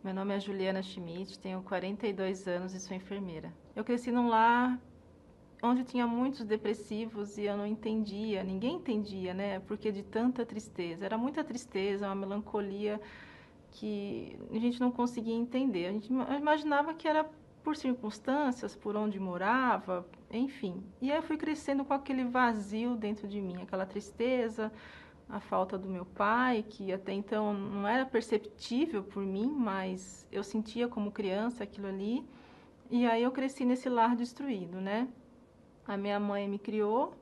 Meu nome é Juliana Schmidt, tenho 42 anos e sou enfermeira. Eu cresci num lar onde tinha muitos depressivos e eu não entendia, ninguém entendia, né? Porque de tanta tristeza. Era muita tristeza, uma melancolia que a gente não conseguia entender. A gente imaginava que era por circunstâncias, por onde morava, enfim. E aí eu fui crescendo com aquele vazio dentro de mim, aquela tristeza, a falta do meu pai, que até então não era perceptível por mim, mas eu sentia como criança aquilo ali. E aí eu cresci nesse lar destruído, né? A minha mãe me criou,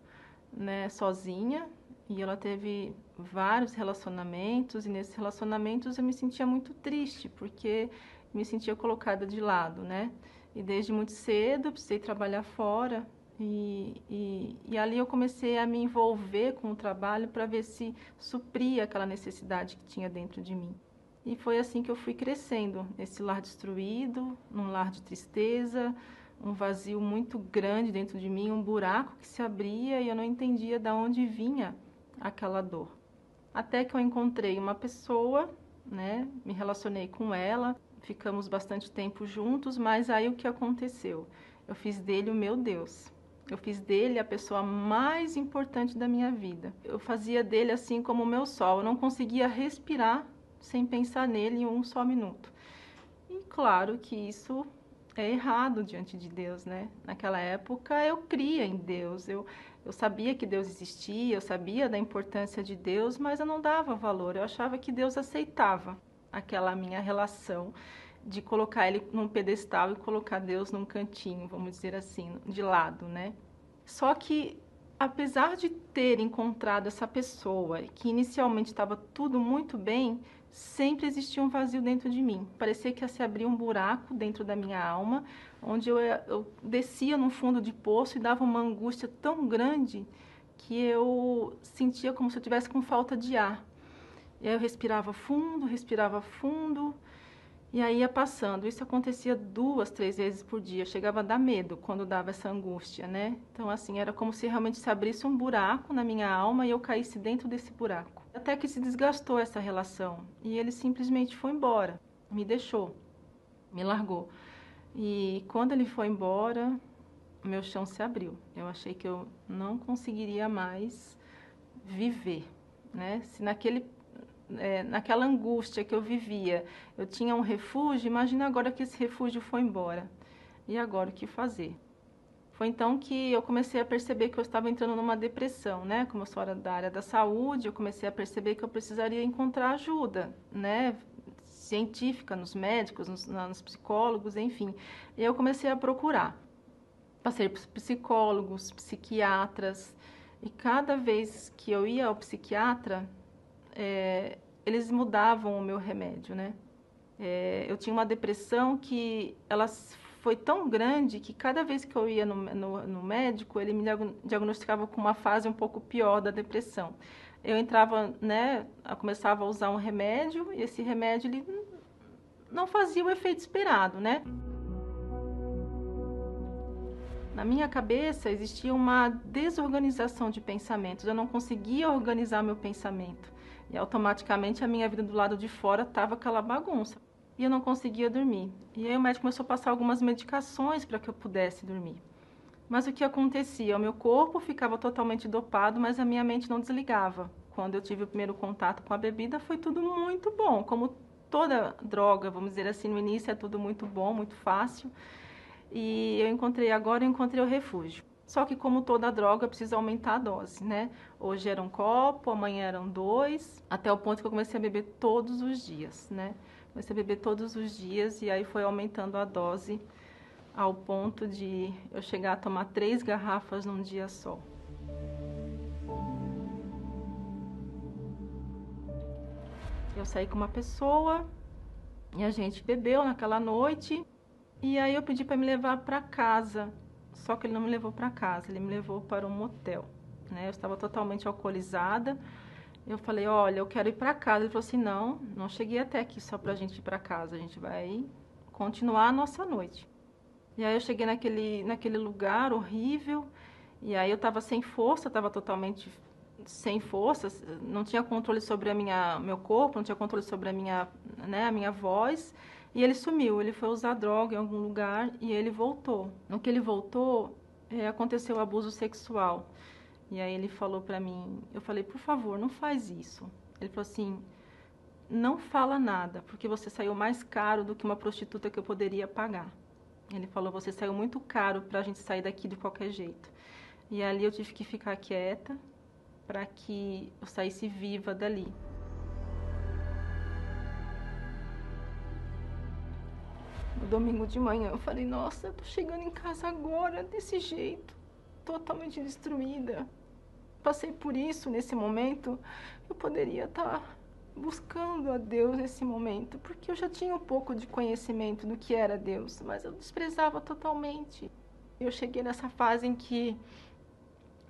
né, sozinha, e ela teve vários relacionamentos, e nesses relacionamentos eu me sentia muito triste, porque me sentia colocada de lado, né? E desde muito cedo eu precisei trabalhar fora, e ali eu comecei a me envolver com o trabalho para ver se supria aquela necessidade que tinha dentro de mim. E foi assim que eu fui crescendo, nesse lar destruído, num lar de tristeza, um vazio muito grande dentro de mim, um buraco que se abria e eu não entendia de onde vinha aquela dor. Até que eu encontrei uma pessoa, né, me relacionei com ela, ficamos bastante tempo juntos, mas aí o que aconteceu? Eu fiz dele o meu Deus. Eu fiz dele a pessoa mais importante da minha vida. Eu fazia dele assim como o meu sol. Eu não conseguia respirar sem pensar nele em um só minuto. E claro que isso é errado diante de Deus, né? Naquela época eu cria em Deus, eu sabia que Deus existia, eu sabia da importância de Deus, mas eu não dava valor. Eu achava que Deus aceitava aquela minha relação de colocar ele num pedestal e colocar Deus num cantinho, vamos dizer assim, de lado, né? Só que, apesar de ter encontrado essa pessoa, que inicialmente estava tudo muito bem, sempre existia um vazio dentro de mim. Parecia que ia se abrir um buraco dentro da minha alma, onde eu descia no fundo de poço e dava uma angústia tão grande que eu sentia como se eu estivesse com falta de ar. E aí eu respirava fundo, e aí ia passando. Isso acontecia 2, 3 vezes por dia. Chegava a dar medo quando dava essa angústia, né? Então, assim, era como se realmente se abrisse um buraco na minha alma e eu caísse dentro desse buraco. Até que se desgastou essa relação. E ele simplesmente foi embora. Me deixou. Me largou. E quando ele foi embora, meu chão se abriu. Eu achei que eu não conseguiria mais viver, né? Se naquela angústia que eu vivia, eu tinha um refúgio, imagina agora que esse refúgio foi embora. E agora o que fazer? Foi então que eu comecei a perceber que eu estava entrando numa depressão, né? Como eu sou da área da saúde, eu comecei a perceber que eu precisaria encontrar ajuda, né? Científica, nos médicos, nos psicólogos, enfim. E eu comecei a procurar. Passei por psicólogos, psiquiatras, e cada vez que eu ia ao psiquiatra, eles mudavam o meu remédio, né? Eu tinha uma depressão que ela foi tão grande que cada vez que eu ia no médico, ele me diagnosticava com uma fase um pouco pior da depressão. Eu entrava, né, eu começava a usar um remédio e esse remédio ele não fazia o efeito esperado, né? Na minha cabeça existia uma desorganização de pensamentos, eu não conseguia organizar meu pensamento. E automaticamente a minha vida do lado de fora estava aquela bagunça. E eu não conseguia dormir. E aí o médico começou a passar algumas medicações para que eu pudesse dormir. Mas o que acontecia? O meu corpo ficava totalmente dopado, mas a minha mente não desligava. Quando eu tive o primeiro contato com a bebida, foi tudo muito bom. Como toda droga, vamos dizer assim, no início é tudo muito bom, muito fácil. E eu encontrei o refúgio. Só que como toda droga, precisa aumentar a dose, né? Hoje era um copo, amanhã eram 2, até o ponto que eu comecei a beber todos os dias, né? Comecei a beber todos os dias e aí foi aumentando a dose ao ponto de eu chegar a tomar 3 garrafas num dia só. Eu saí com uma pessoa e a gente bebeu naquela noite. E aí eu pedi para me levar para casa, só que ele não me levou para casa, ele me levou para um motel, né? Eu estava totalmente alcoolizada. Eu falei, olha, eu quero ir para casa. Ele falou assim, não, não cheguei até aqui só para a gente ir para casa, a gente vai continuar a nossa noite. E aí eu cheguei naquele lugar horrível, e aí eu estava sem força, estava totalmente sem forças, não tinha controle sobre meu corpo, não tinha controle sobre a minha voz, e ele sumiu. Ele foi usar droga em algum lugar e ele voltou. No que ele voltou, aconteceu o abuso sexual. E aí ele falou pra mim, eu falei, por favor, não faz isso. Ele falou assim, não fala nada, porque você saiu mais caro do que uma prostituta que eu poderia pagar. Ele falou, você saiu muito caro pra gente sair daqui de qualquer jeito. E ali eu tive que ficar quieta para que eu saísse viva dali. No domingo de manhã eu falei, nossa, eu tô chegando em casa agora, desse jeito, totalmente destruída. Passei por isso nesse momento, eu poderia estar buscando a Deus nesse momento, porque eu já tinha um pouco de conhecimento do que era Deus, mas eu desprezava totalmente. Eu cheguei nessa fase em que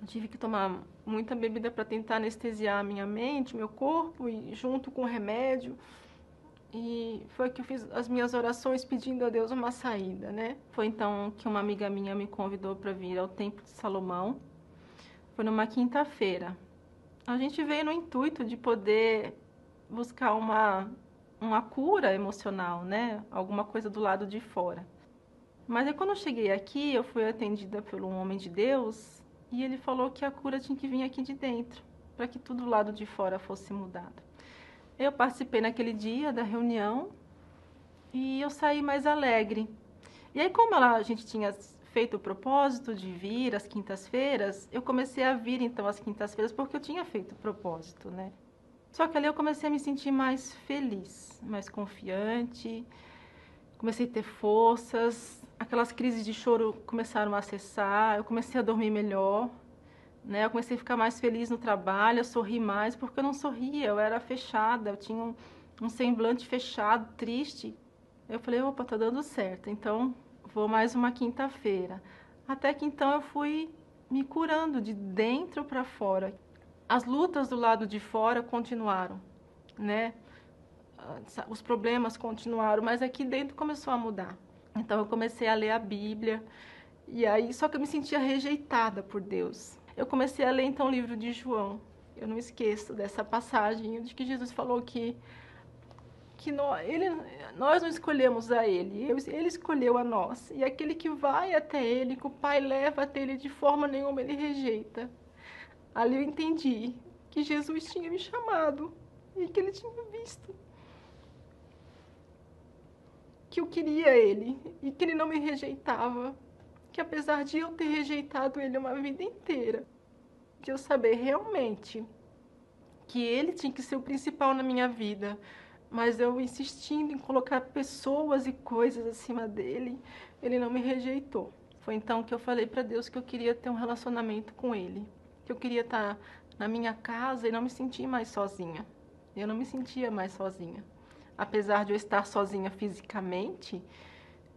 eu tive que tomar muita bebida para tentar anestesiar a minha mente, meu corpo, e junto com o remédio. E foi que eu fiz as minhas orações pedindo a Deus uma saída, né? Foi então que uma amiga minha me convidou para vir ao Templo de Salomão. Foi numa quinta-feira. A gente veio no intuito de poder buscar uma cura emocional, né? Alguma coisa do lado de fora. Mas aí quando eu cheguei aqui, eu fui atendida por um homem de Deus e ele falou que a cura tinha que vir aqui de dentro, para que tudo do lado de fora fosse mudado. Eu participei naquele dia da reunião e eu saí mais alegre. E aí como a gente tinha feito o propósito de vir às quintas-feiras, eu comecei a vir então às quintas-feiras porque eu tinha feito o propósito, né? Só que ali eu comecei a me sentir mais feliz, mais confiante, comecei a ter forças, aquelas crises de choro começaram a cessar, eu comecei a dormir melhor, né? Eu comecei a ficar mais feliz no trabalho, a sorrir mais, porque eu não sorria, eu era fechada, eu tinha um semblante fechado, triste. Eu falei, opa, tá dando certo, então vou mais uma quinta-feira. Até que então eu fui me curando de dentro para fora. As lutas do lado de fora continuaram, né? Os problemas continuaram, mas aqui dentro começou a mudar. Então eu comecei a ler a Bíblia, e aí só que eu me sentia rejeitada por Deus. Eu comecei a ler então o livro de João. Eu não esqueço dessa passagem de que Jesus falou que nós não escolhemos a ele escolheu a nós. E aquele que vai até ele, que o Pai leva até ele, de forma nenhuma ele rejeita. Ali eu entendi que Jesus tinha me chamado e que ele tinha visto que eu queria ele e que ele não me rejeitava. Que apesar de eu ter rejeitado ele uma vida inteira, de eu saber realmente que ele tinha que ser o principal na minha vida, mas eu insistindo em colocar pessoas e coisas acima dele, ele não me rejeitou. Foi então que eu falei para Deus que eu queria ter um relacionamento com ele, que eu queria estar na minha casa e não me sentir mais sozinha. Eu não me sentia mais sozinha. Apesar de eu estar sozinha fisicamente,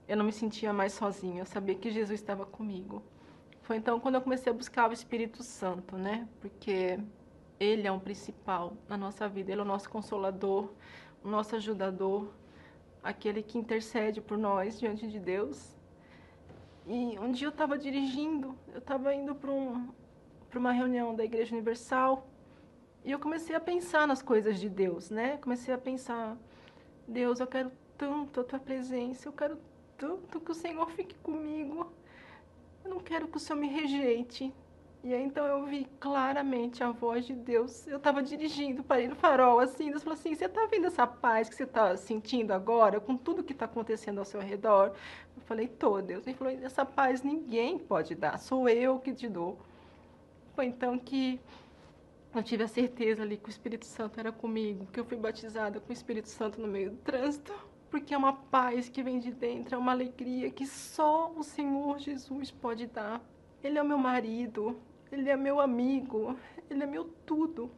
eu não me sentia mais sozinha. Eu sabia que Jesus estava comigo. Foi então quando eu comecei a buscar o Espírito Santo, né? Porque ele é um principal na nossa vida. Ele é o nosso consolador, o nosso ajudador, aquele que intercede por nós diante de Deus. E um dia eu estava dirigindo, eu estava indo para uma reunião da Igreja Universal e eu comecei a pensar nas coisas de Deus, né? Comecei a pensar, Deus, eu quero tanto a Tua presença, eu quero tanto que o Senhor fique comigo, eu não quero que o Senhor me rejeite. E aí então eu vi claramente a voz de Deus. Eu estava dirigindo, parei no farol, assim, Deus falou assim, você está vendo essa paz que você está sentindo agora, com tudo que está acontecendo ao seu redor? Eu falei, tô, Deus. Ele falou, essa paz ninguém pode dar, sou eu que te dou. Foi então que eu tive a certeza ali que o Espírito Santo era comigo, que eu fui batizada com o Espírito Santo no meio do trânsito, porque é uma paz que vem de dentro, é uma alegria que só o Senhor Jesus pode dar. Ele é o meu marido, ele é meu amigo, ele é meu tudo.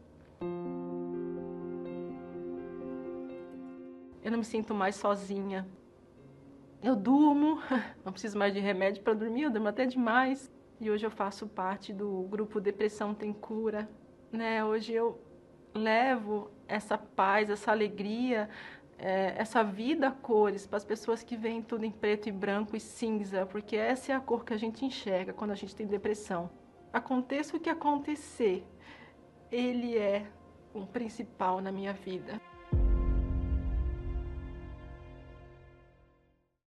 Eu não me sinto mais sozinha. Eu durmo, não preciso mais de remédio para dormir, eu durmo até demais. E hoje eu faço parte do grupo Depressão Tem Cura, né? Hoje eu levo essa paz, essa alegria, essa vida a cores para as pessoas que veem tudo em preto e branco e cinza, porque essa é a cor que a gente enxerga quando a gente tem depressão. Aconteça o que acontecer, Ele é um principal na minha vida.